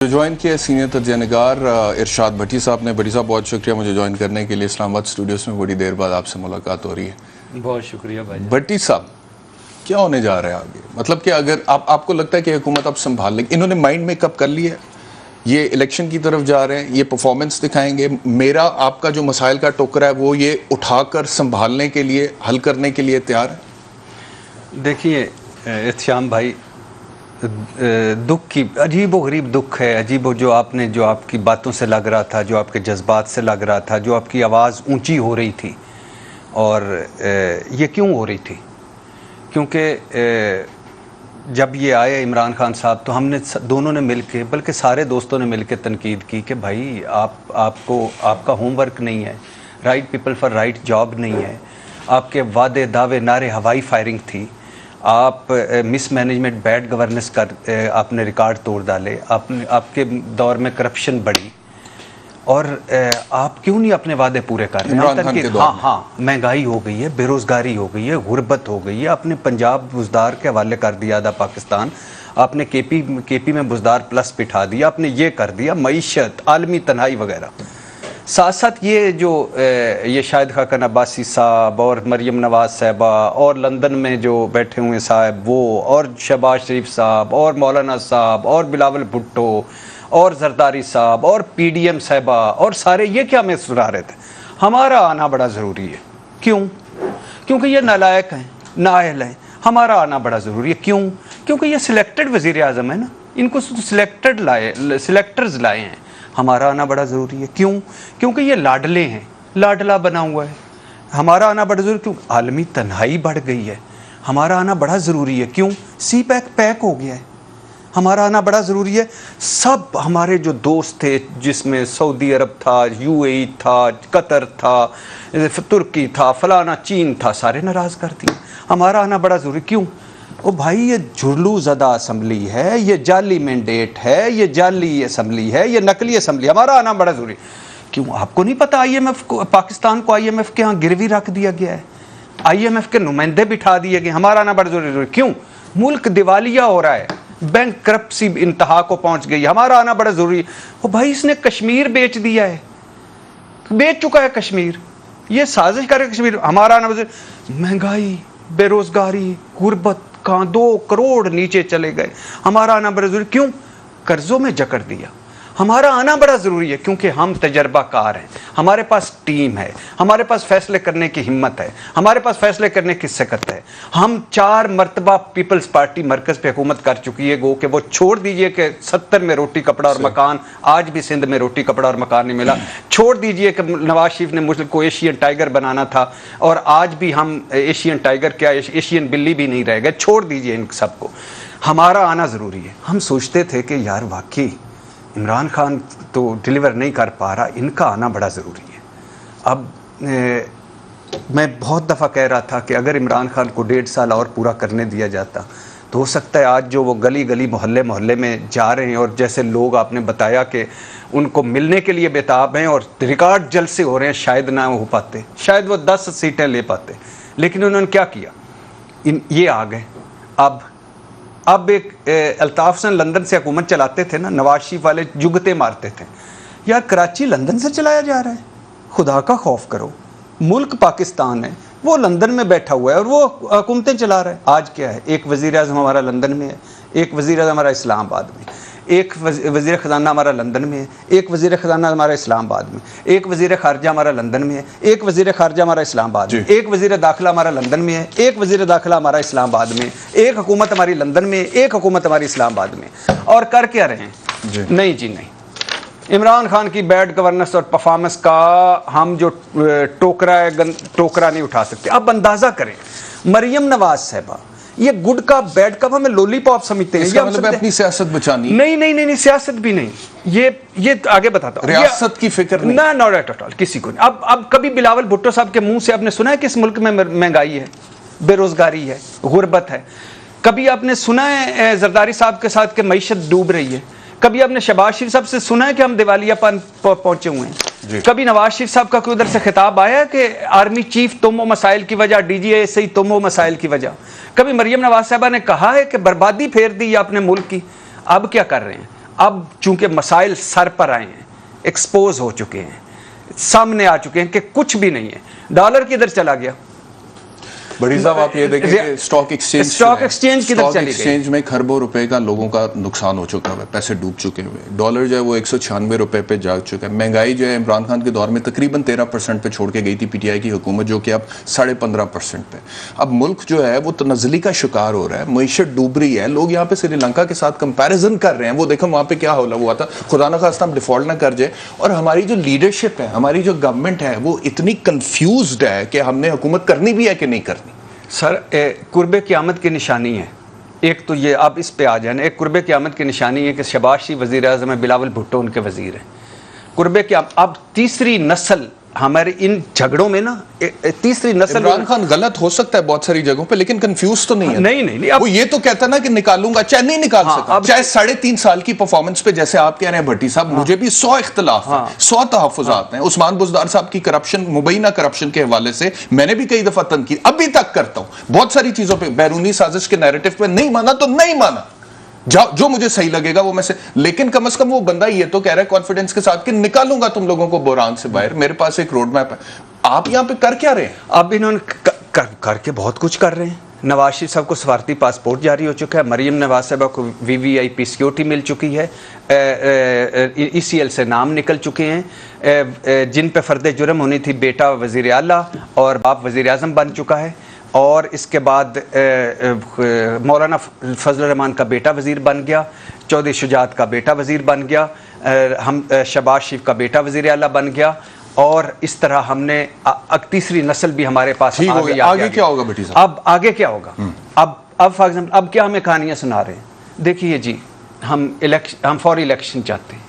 Join کیا senior تجزیہ نگار ارشاد بھٹی صاحب نے. بھٹی صاحب بہت شکریہ مجھے جوائن کرنے کے لیے. اسلام آباد اسٹوڈیوز میں بڑی دیر بعد آپ سے ملاقات ہو رہی ہے. بہت شکریہ بھائی. بھٹی صاحب کیا ہونے جا رہا ہے آگے؟ مطلب کہ اگر آپ کو لگتا ہے کہ حکومت اب سنبھال لیں، انہوں نے مائنڈ میک اپ کر لیا ہے، یہ الیکشن کی طرف جا رہے ہیں، یہ پرفارمنس دکھائیں گے، میرا آپ کا جو مسائل کا ٹوکرا ہے وہ یہ اٹھا کر سنبھالنے کے لیے، حل کرنے کے لیے تیار ہے؟ دیکھیے احتشام بھائی، دکھ کی عجیب و غریب دکھ ہے، عجیب و جو آپ کی باتوں سے لگ رہا تھا، جو آپ کے جذبات سے لگ رہا تھا، جو آپ کی آواز اونچی ہو رہی تھی. اور یہ کیوں ہو رہی تھی؟ کیونکہ جب یہ آئے عمران خان صاحب تو ہم نے دونوں نے مل کے، بلکہ سارے دوستوں نے مل کے تنقید کی کہ بھائی آپ کا ہوم ورک نہیں ہے، right people for right job نہیں ہے، آپ کے وعدے دعوے نعرے ہوائی فائرنگ تھی، آپ مس مینجمنٹ بیڈ گورننس آپ نے ریکارڈ توڑ ڈالے، آپ کے دور میں کرپشن بڑھی، اور آپ کیوں نہیں اپنے وعدے پورے کر رہے ہیں؟ ہاں مہنگائی ہو گئی ہے، بے روزگاری ہو گئی ہے، غربت ہو گئی ہے، آپ نے پنجاب بزدار کے حوالے کر دیا آدھا پاکستان، آپ نے کے پی میں بزدار پلس بٹھا دیا، آپ نے یہ کر دیا، معیشت، عالمی تنہائی وغیرہ. ساتھ ساتھ یہ شاہد خاقان عباسی صاحب اور مریم نواز صاحبہ اور لندن میں جو بیٹھے ہوئے صاحب وہ، اور شہباز شریف صاحب اور مولانا صاحب اور بلاول بھٹو اور زرداری صاحب اور پی ڈی ایم صاحبہ اور سارے یہ کیا میں سنا رہے تھے، ہمارا آنا بڑا ضروری ہے. کیوں؟ کیونکہ یہ نالائق ہیں، نااہل ہیں. ہمارا آنا بڑا ضروری ہے. کیوں؟ کیونکہ یہ سلیکٹڈ وزیر اعظم ہے نا، ان کو سلیکٹرز لائے ہیں. ہمارا آنا بڑا ضروری ہے. کیوں؟ کیونکہ یہ لاڈلے ہیں، لاڈلا بنا ہوا ہے. ہمارا آنا بڑا ضروری ہے. کیوں؟ عالمی تنہائی بڑھ گئی ہے. ہمارا آنا بڑا ضروری ہے. کیوں؟ سی پیک ہو گیا ہے. ہمارا آنا بڑا ضروری ہے. سب ہمارے جو دوست تھے، جس میں سعودی عرب تھا، یو اے ای تھا، قطر تھا، ترکی تھا، فلانا چین تھا، سارے ناراض کر دیے. ہمارا آنا بڑا ضروری. کیوں؟ او بھائی یہ جھرلو زدہ اسمبلی ہے، یہ جعلی مینڈیٹ ہے، یہ جعلی اسمبلی ہے، یہ نقلی اسمبلی. ہمارا آنا بڑا ضروری. کیوں؟ آپ کو نہیں پتا آئی ایم ایف کو، پاکستان کو آئی ایم ایف کے ہاں گروی رکھ دیا گیا ہے، آئی ایم ایف کے نمائندے بٹھا دیے گئے. ہمارا آنا بڑا ضروری. کیوں؟ ملک دیوالیہ ہو رہا ہے، بینک کرپسی انتہا کو پہنچ گئی. ہمارا آنا بڑا ضروری ہے. او بھائی اس نے کشمیر بیچ دیا ہے، بیچ چکا ہے کشمیر، یہ سازش کر کشمیر. ہمارا آنا بڑا ضروری. مہنگائی، بے روزگاری، غربت، کہاں 2 کروڑ نیچے چلے گئے. ہمارا آنا بڑا ضروری. کیوں؟ قرضوں میں جکڑ دیا. ہمارا آنا بڑا ضروری ہے کیونکہ ہم تجربہ کار ہیں، ہمارے پاس ٹیم ہے، ہمارے پاس فیصلے کرنے کی ہمت ہے، ہمارے پاس فیصلے کرنے کی سکت ہے. ہم 4 مرتبہ پیپلز پارٹی مرکز پہ حکومت کر چکی ہے. گو کہ وہ چھوڑ دیجئے کہ 70 میں روٹی کپڑا اور مکان، آج بھی سندھ میں روٹی کپڑا اور مکان نہیں ملا. چھوڑ دیجئے کہ نواز شریف نے ملک کو ایشین ٹائیگر بنانا تھا، اور آج بھی ہم ایشین ٹائیگر کیا، ایشین بلی بھی نہیں رہ گئے. چھوڑ دیجئے ان سب کو. ہمارا آنا ضروری ہے. ہم سوچتے تھے کہ یار واقعی عمران خان تو ڈیلیور نہیں کر پا رہا، ان کا آنا بڑا ضروری ہے. اب میں بہت دفعہ کہہ رہا تھا کہ اگر عمران خان کو 1.5 سال اور پورا کرنے دیا جاتا تو ہو سکتا ہے آج جو وہ گلی گلی محلے میں جا رہے ہیں، اور جیسے لوگ آپ نے بتایا کہ ان کو ملنے کے لیے بےتاب ہیں اور ریکارڈ جلسے ہو رہے ہیں، شاید نہ ہو پاتے، شاید وہ 10 سیٹیں لے پاتے. لیکن انہوں نے کیا کیا؟ یہ آ گئے. اب ایک الطاف حسن لندن سے حکومت چلاتے تھے نا، نواز شریف والے جگتے مارتے تھے. یار کراچی لندن سے چلایا جا رہا ہے، خدا کا خوف کرو. ملک پاکستان ہے، وہ لندن میں بیٹھا ہوا ہے اور وہ حکومتیں چلا رہا ہے. آج کیا ہے؟ ایک وزیر اعظم ہمارا لندن میں ہے، ایک وزیر اعظم ہمارا اسلام آباد میں، ایک وزیر خزانہ ہمارا لندن میں ہے، ایک وزیر خزانہ ہمارا اسلام آباد میں، ایک وزیر خارجہ ہمارا لندن میں ہے، ایک وزیر خارجہ ہمارا اسلام آباد میں، ایک وزیر داخلہ ہمارا لندن میں ہے، ایک وزیر داخلہ ہمارا اسلام آباد میں، ایک حکومت ہماری لندن میں، ایک حکومت ہماری اسلام آباد میں. اور کر کیا رہے ہیں؟ نہیں جی نہیں. عمران خان کی بیڈ گورننس اور پرفارمنس کا ہم جو ٹوکرا نہیں اٹھا سکتے. اب اندازہ کریں مریم نواز صاحبہ، یہ گڈ کا بیڈ کا ہمیں لولی پاپ سمجھتے ہیں. اس کا مطلب اپنی سیاست بچانی؟ نہیں سیاست بھی نہیں. یہ آگے بتاتا ہوں. ریاست کی فکر نہیں، ناٹ ایٹ آل، کسی کو نہیں. اب کبھی بلاول بھٹو صاحب کے منہ سے آپ نے سنا ہے کہ اس ملک میں مہنگائی ہے، بے روزگاری ہے، غربت ہے؟ کبھی آپ نے سنا ہے زرداری صاحب کے ساتھ کہ معیشت ڈوب رہی ہے؟ کبھی آپ نے شہباز شریف صاحب سے سنا ہے کہ ہم دیوالیہ پن پہنچے ہوئے ہیں؟ کبھی نواز شریف صاحب کا کوئی ادھر سے خطاب آیا ہے کہ آرمی چیف تم ہو مسائل کی وجہ، ڈی جی اے سے ہی تم ہو مسائل کی وجہ؟ کبھی مریم نواز صاحبہ نے کہا ہے کہ بربادی پھیر دی اپنے ملک کی؟ اب کیا کر رہے ہیں؟ اب چونکہ مسائل سر پر آئے ہیں, ایکسپوز ہو چکے ہیں, سامنے آ چکے ہیں کہ کچھ بھی نہیں ہے, ڈالر کدھر چلا گیا؟ بڑی صاحب آپ یہ دیکھیں کہ اسٹاک ایکسچینج میں کھربوں روپے کا لوگوں کا نقصان ہو چکا ہے, پیسے ڈوب چکے ہوئے, ڈالر جو ہے وہ 196 روپے پہ جا چکا ہے, مہنگائی جو ہے عمران خان کے دور میں تقریباً 13% پہ چھوڑ کے گئی تھی پی ٹی آئی کی حکومت, جو کہ اب 15.5% پہ. اب ملک جو ہے وہ تنزلی کا شکار ہو رہا ہے, معیشت ڈوب رہی ہے, لوگ یہاں پہ سری لنکا کے ساتھ کمپیریزن کر رہے ہیں, وہ دیکھو وہاں پہ کیا ہوا تھا, خدا نہ خواستہ ہم ڈیفالٹ نہ کر جائے. اور ہماری جو لیڈرشپ ہے, ہماری جو گورنمنٹ ہے, وہ اتنی کنفیوزڈ ہے کہ ہم نے حکومت کرنی بھی ہے کہ نہیں کرنی. سر قرب قیامت کی نشانی ہے ایک تو یہ, آپ اس پہ آ جائیں, ایک قرب قیامت کی نشانی ہے کہ شہباز شریف وزیر اعظم ہے, بلاول بھٹو ان کے وزیر ہیں. قرب قیامت اب تیسری نسل ہمارے ان جھگڑوں میں نا, تیسری نسل. عمران خان غلط ہو سکتا ہے بہت ساری جگہوں پہ, لیکن کنفیوز تو نہیں ہے. نہیں وہ یہ تو کہتا نا کہ نکالوں گا, چاہے نہیں نکال سکا, چاہے 3.5 سال کی پرفارمنس پہ جیسے آپ کہہ رہے ہیں بھٹی صاحب, مجھے بھی 100 اختلاف ہیں, 100 تحفظات ہیں. عثمان بزدار صاحب کی کرپشن, مبینہ کرپشن کے حوالے سے میں نے بھی کئی دفعہ تنقید ابھی تک کرتا ہوں, بہت ساری چیزوں پہ, بیرونی سازش کے نیریٹو پہ نہیں مانا تو نہیں مانا, جو مجھے صحیح لگے گا وہ میں سے, لیکن کم از کم وہ بندہ یہ تو کہہ رہا ہے کانفیڈنس کے ساتھ کہ نکالوں گا تم لوگوں کو بحران سے باہر, میرے پاس ایک روڈ میپ ہے. آپ یہاں پہ کر کیا رہے ہیں؟ اب انہوں نے کر کے بہت کچھ کر رہے ہیں. نواز شریف صاحب کو سفارتی پاسپورٹ جاری ہو چکا ہے, مریم نواز صاحبہ کو وی وی آئی پی سیکورٹی مل چکی ہے, ای سی ایل سے نام نکل چکے ہیں, جن پہ فرد جرم ہونی تھی بیٹا وزیر اعلیٰ اور باپ وزیر اعظم بن چکا ہے, اور اس کے بعد مولانا فضل الرحمان کا بیٹا وزیر بن گیا, چودھری شجاعت کا بیٹا وزیر بن گیا, ہم شہباز شریف کا بیٹا وزیر اعلیٰ بن گیا, اور اس طرح ہم نے تیسری نسل بھی ہمارے پاس آگے کیا ہوگا بیٹی صاحب؟ اب آگے کیا ہوگا؟ اب فار ایگزامپل اب کیا ہمیں کہانیاں سنا رہے ہیں, دیکھیے جی ہم فوری الیکشن چاہتے ہیں,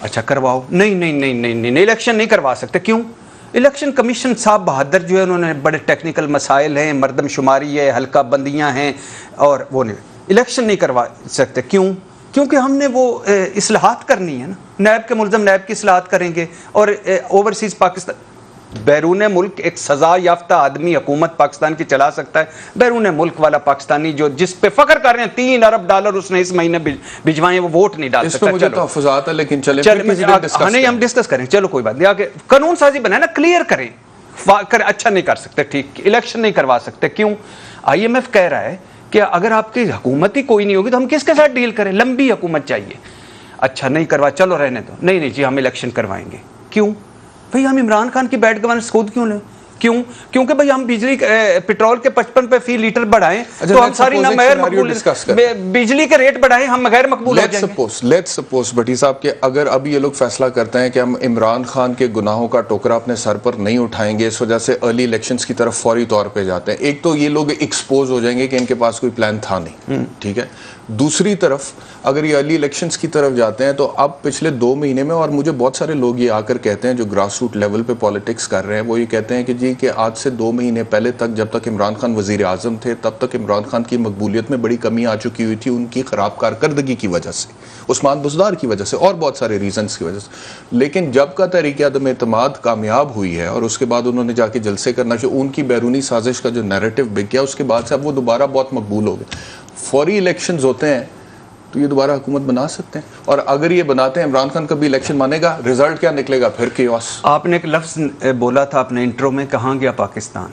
اچھا کرواؤ, نہیں الیکشن نہیں کروا سکتے. کیوں؟ الیکشن کمیشن صاحب بہادر جو ہے, انہوں نے بڑے ٹیکنیکل مسائل ہیں, مردم شماری ہے, حلقہ بندیاں ہیں, اور وہ الیکشن نہیں کروا سکتے. کیوں؟ کیونکہ ہم نے وہ اصلاحات کرنی ہے نا, نیب کے ملزم نیب کی اصلاحات کریں گے, اور اوورسیز پاکستان, بیرون ملک ایک سزا یافتہ آدمی حکومت پاکستان کی چلا سکتا ہے, بیرون ملک والا پاکستانی جو جس پہ فخر کر رہے ہیں $3 ارب اس نے اس مہینے بھجوائے, وہ ووٹ نہیں ڈال سکتا. اس پہ مجھے تحفظات ہے, لیکن ہم ڈسکس کریں, چلو کوئی بات نہیں, آگے قانون سازی بنائے نا, کلیئر کریں. اچھا نہیں کر سکتے, ٹھیک, الیکشن نہیں کروا سکتے. کیوں؟ آئی ایم ایف کہہ رہا ہے کہ اگر آپ کی حکومت ہی کوئی نہیں ہوگی تو ہم کس کے ساتھ ڈیل کریں, لمبی حکومت چاہیے. اچھا نہیں کروا, چلو رہنے دو, نہیں جی ہم الیکشن کروائیں گے. کیوں بھئی؟ ہم عمران خان کی بیڈ گورننس خود کیوں لیں؟ کیوں؟ کیونکہ بھئی ہم پیٹرول کے 55 پہ فی لیٹر بڑھائیں تو ہم ساری نامغیر مقبول, بجلی کے ریٹ بڑھائیں ہم غیر مقبول ہو جائیں گے. لیٹس سپوز بھٹی صاحب کہ اگر اب یہ لوگ فیصلہ کرتے ہیں کہ ہم عمران خان کے گناہوں کا ٹوکرا اپنے سر پر نہیں اٹھائیں گے, اس وجہ سے ارلی الیکشنز کی طرف فوری طور پہ جاتے ہیں, ایک تو یہ لوگ ایکسپوز ہو جائیں گے کہ ان کے پاس کوئی پلان تھا نہیں, ٹھیک ہے. دوسری طرف اگر یہ ارلی الیکشنز کی طرف جاتے ہیں تو اب پچھلے 2 مہینے میں, اور مجھے بہت سارے لوگ یہ آ کر کہتے ہیں جو گراس روٹ لیول پہ پالیٹکس کر رہے ہیں, وہ یہ کہتے ہیں کہ جی کہ آج سے 2 مہینے پہلے تک, جب تک عمران خان وزیر اعظم تھے, تب تک عمران خان کی مقبولیت میں بڑی کمی آ چکی ہوئی تھی, ان کی خراب کارکردگی کی وجہ سے, عثمان بزدار کی وجہ سے, اور بہت سارے ریزنز کی وجہ سے. لیکن جب کا تحریک عدم اعتماد کامیاب ہوئی ہے اور اس کے بعد انہوں نے جا کے جلسے کرنا, جو ان کی بیرونی سازش کا جو نیریٹو بک گیا, اس کے بعد سے اب وہ دوبارہ بہت مقبول ہو گئے. فوری الیکشنز ہوتے ہیں تو یہ دوبارہ حکومت بنا سکتے ہیں, اور اگر یہ بناتے ہیں عمران خان کبھی الیکشن مانے گا, رزلٹ کیا نکلے گا پھر کیوس. آپ نے ایک لفظ بولا تھا اپنے انٹرو میں, کہاں گیا پاکستان.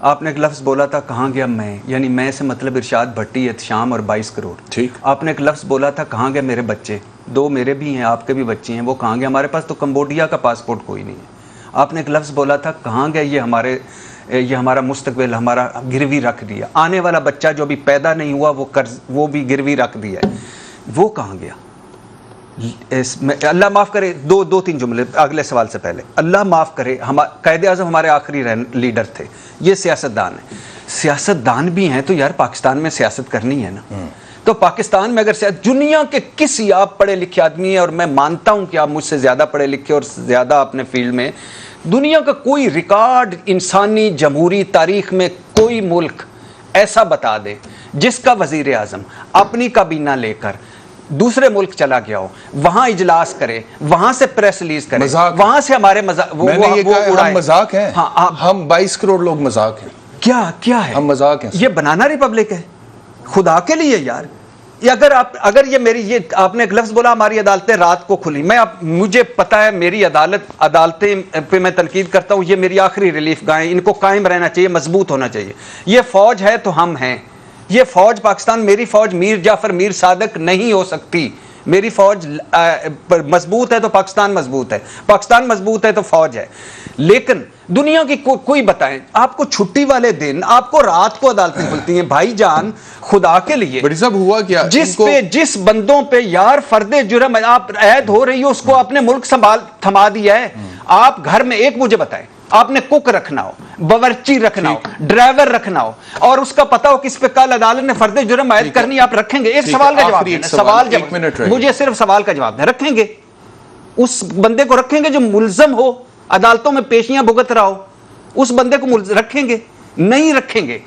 آپ نے ایک لفظ بولا تھا کہاں گیا میں, یعنی میں سے مطلب ارشاد بھٹی, احتشام اور 22 کروڑ. ٹھیک. آپ نے ایک لفظ بولا تھا کہاں گیا میرے بچے, 2 میرے بھی ہیں, آپ کے بھی بچے ہیں, وہ کہاں گیا. ہمارے پاس تو کمبوڈیا کا پاسپورٹ کوئی نہیں ہے. آپ نے ایک لفظ بولا تھا کہاں گیا یہ ہمارا مستقبل ہمارا گروی رکھ دیا, آنے والا بچہ جو ابھی پیدا نہیں ہوا وہ قرض وہ بھی گروی رکھ دیا ہے, وہ کہاں گیا. اللہ معاف کرے, 2-3 جملے اگلے سوال سے پہلے, اللہ معاف کرے, قائد اعظم ہمارے آخری لیڈر تھے, یہ سیاستدان ہیں. سیاستدان بھی ہیں تو یار پاکستان میں سیاست کرنی ہے نا. تو پاکستان میں اگر دنیا کے کسی, آپ پڑھے لکھے آدمی ہیں اور میں مانتا ہوں کہ آپ مجھ سے زیادہ پڑھے لکھے اور زیادہ اپنے فیلڈ میں, دنیا کا کوئی ریکارڈ انسانی جمہوری تاریخ میں کوئی ملک ایسا بتا دے جس کا وزیر اعظم اپنی کابینہ لے کر دوسرے ملک چلا گیا ہو, وہاں اجلاس کرے, وہاں سے پریس ریلیز کرے, وہاں سے ہمارے مذاق ہیں. ہم 22 کروڑ لوگ مذاق ہیں. کیا ہے ہم مذاق ہیں. یہ بنانا ریپبلک ہے خدا کے لیے یار. اگر یہ آپ نے ایک لفظ بولا ہماری عدالتیں رات کو کھلی، مجھے پتا ہے میری عدالتیں پہ میں تنقید کرتا ہوں، یہ میری آخری ریلیف گاہیں، ان کو قائم رہنا چاہیے، مضبوط ہونا چاہیے. یہ فوج ہے تو ہم ہیں، یہ فوج پاکستان، میری فوج میر جعفر میر صادق نہیں ہو سکتی. میری فوج مضبوط ہے تو پاکستان مضبوط ہے، پاکستان مضبوط ہے تو فوج ہے. لیکن دنیا کی کوئی بتائیں آپ کو چھٹی والے دن آپ کو رات کو عدالتیں کھلتی ہیں. بھائی جان خدا کے لیے بڑی صاحب ہوا کیا جس بندوں پہ یار فرد جرم آپ عائد ہو رہی ہو اس کو اپنے ملک تھما دیا ہے. آپ گھر میں ایک مجھے بتائیں، آپ نے کوک رکھنا ہو، باورچی رکھنا ہو، ڈرائیور رکھنا ہو، اور اس کا پتا ہو کس پہ کل عدالت نے فرد جرم عائد کرنی، آپ رکھیں گے؟ ایک سوال کا جواب، مجھے صرف سوال کا جواب دیں، رکھیں گے اس بندے کو؟ رکھیں گے جو ملزم ہو، عدالتوں میں پیشیاں بھگت رہا ہو، اس بندے کو رکھیں گے؟ نہیں رکھیں گے.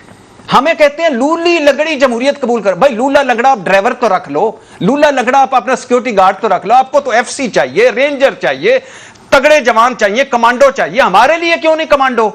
ہمیں کہتے ہیں لولی لنگڑی جمہوریت قبول کر. بھائی لولا لنگڑا آپ ڈرائیور تو رکھ لو، لولا لنگڑا آپ اپنا سیکیورٹی گارڈ تو رکھ لو، آپ کو تو ایف سی چاہیے، رینجر چاہیے، تگڑے جوان چاہیے، کمانڈو چاہیے. ہمارے لیے کیوں نہیں کمانڈو؟